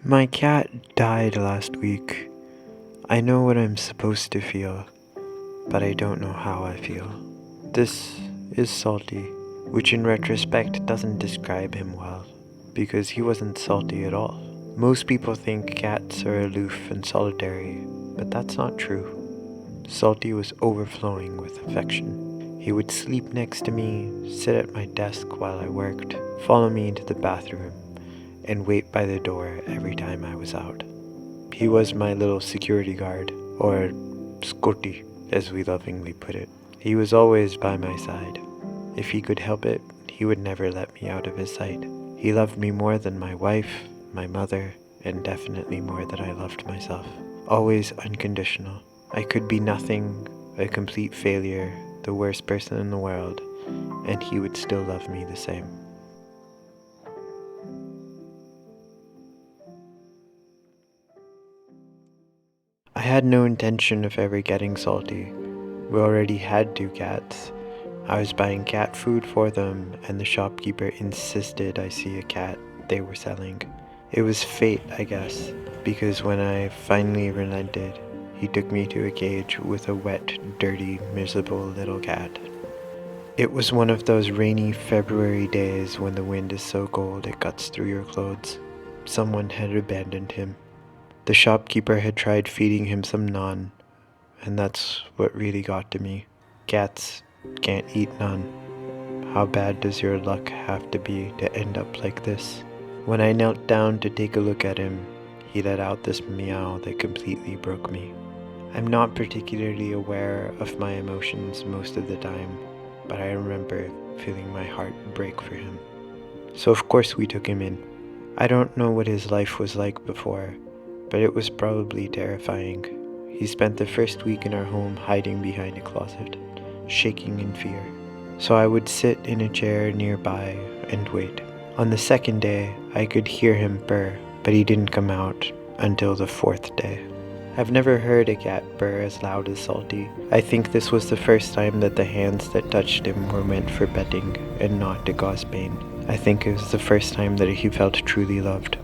My cat died last week. I know what I'm supposed to feel, but I don't know how I feel. This is Salty, which in retrospect doesn't describe him well, because he wasn't salty at all. Most people think cats are aloof and solitary, but that's not true. Salty was overflowing with affection. He would sleep next to me, sit at my desk while I worked, follow me into the bathroom, and wait by the door every time I was out. He was my little security guard, or Scotty, as we lovingly put it. He was always by my side. If he could help it, he would never let me out of his sight. He loved me more than my wife, my mother, and definitely more than I loved myself. Always unconditional. I could be nothing, a complete failure, the worst person in the world, and he would still love me the same. I had no intention of ever getting Salty. We already had 2 cats. I was buying cat food for them, and the shopkeeper insisted I see a cat they were selling. It was fate, I guess, because when I finally relented, he took me to a cage with a wet, dirty, miserable little cat. It was one of those rainy February days when the wind is so cold it cuts through your clothes. Someone had abandoned him. The shopkeeper had tried feeding him some naan, and that's what really got to me. Cats can't eat naan. How bad does your luck have to be to end up like this? When I knelt down to take a look at him, he let out this meow that completely broke me. I'm not particularly aware of my emotions most of the time, but I remember feeling my heart break for him. So of course we took him in. I don't know what his life was like before, but it was probably terrifying. He spent the first week in our home hiding behind a closet, shaking in fear. So I would sit in a chair nearby and wait. On the second day, I could hear him purr, but he didn't come out until the 4th day. I've never heard a cat purr as loud as Salty. I think this was the first time that the hands that touched him were meant for petting and not to cause pain. I think it was the first time that he felt truly loved.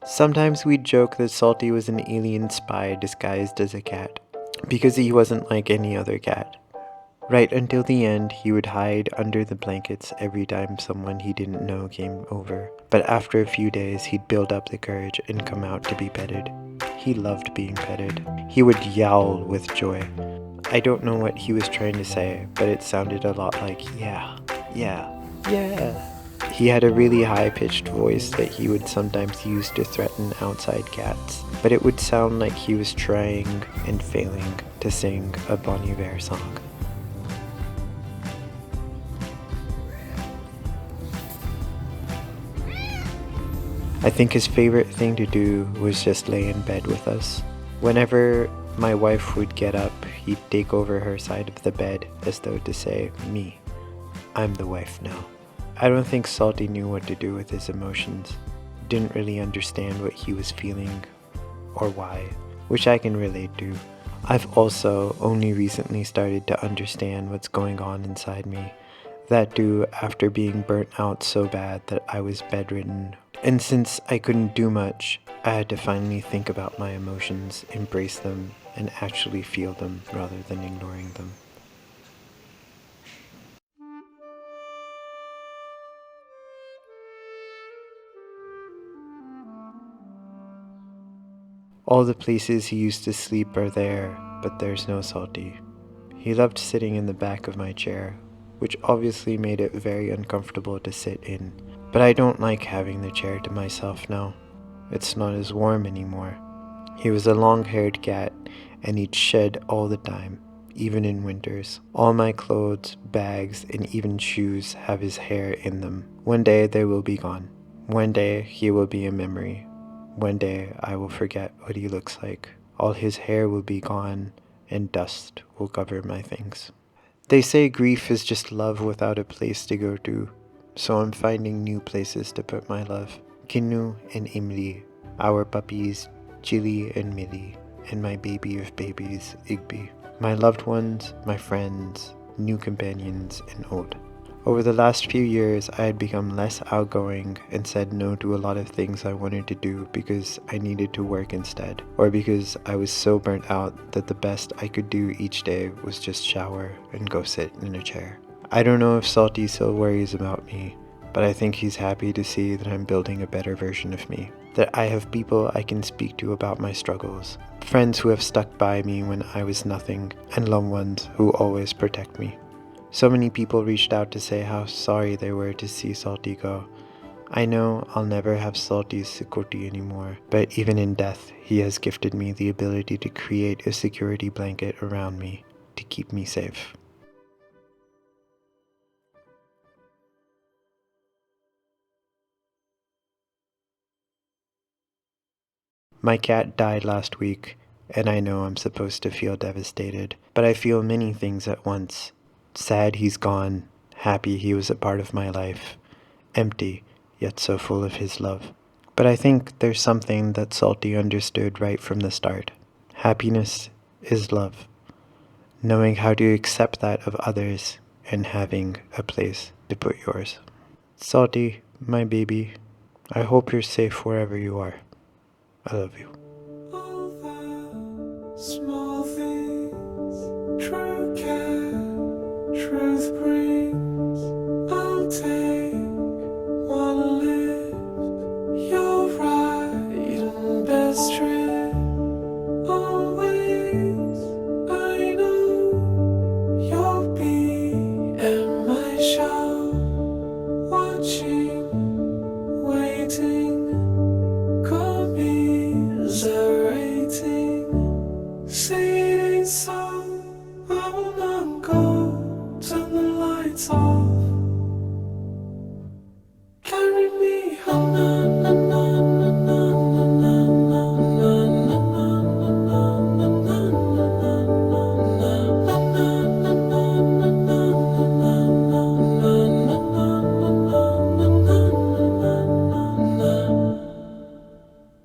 Sometimes we'd joke that Salty was an alien spy disguised as a cat, because he wasn't like any other cat. Right until the end, he would hide under the blankets every time someone he didn't know came over. But after a few days, he'd build up the courage and come out to be petted. He loved being petted. He would yowl with joy. I don't know what he was trying to say, but it sounded a lot like, yeah, yeah, yeah. He had a really high-pitched voice that he would sometimes use to threaten outside cats, but it would sound like he was trying and failing to sing a Bon Iver song. I think his favorite thing to do was just lay in bed with us. Whenever my wife would get up, he'd take over her side of the bed as though to say, me, I'm the wife now. I don't think Salty knew what to do with his emotions. Didn't really understand what he was feeling or why, which I can relate to. I've also only recently started to understand what's going on inside me. That too after being burnt out so bad that I was bedridden. And since I couldn't do much, I had to finally think about my emotions, embrace them, and actually feel them rather than ignoring them. All the places he used to sleep are there, but there's no Salty. He loved sitting in the back of my chair, which obviously made it very uncomfortable to sit in. But I don't like having the chair to myself now. It's not as warm anymore. He was a long-haired cat, and he'd shed all the time, even in winters. All my clothes, bags, and even shoes have his hair in them. One day they will be gone. One day he will be a memory. One day I will forget what he looks like. All his hair will be gone, and dust will cover my things. They say grief is just love without a place to go to, so I'm finding new places to put my love. Kinu and Imli, our puppies, Chili and Millie, and my baby of babies, Igby. My loved ones, my friends, new companions, and old. Over the last few years, I had become less outgoing and said no to a lot of things I wanted to do because I needed to work instead, or because I was so burnt out that the best I could do each day was just shower and go sit in a chair. I don't know if Salty still worries about me, but I think he's happy to see that I'm building a better version of me, that I have people I can speak to about my struggles, friends who have stuck by me when I was nothing, and loved ones who always protect me. So many people reached out to say how sorry they were to see Salty go. I know I'll never have Salty's security anymore, but even in death, he has gifted me the ability to create a security blanket around me to keep me safe. My cat died last week, and I know I'm supposed to feel devastated, but I feel many things at once. Sad he's gone, happy he was a part of my life, empty, yet so full of his love. But I think there's something that Salty understood right from the start. Happiness is love, knowing how to accept that of others and having a place to put yours. Salty, my baby, I hope you're safe wherever you are. I love you. All the small things true care, truth brings. I'll take one lift. You're right and best trip. Always, I know you'll be at my show, watching, waiting. Commiserating, saying so. I will not go. Turn the lights off.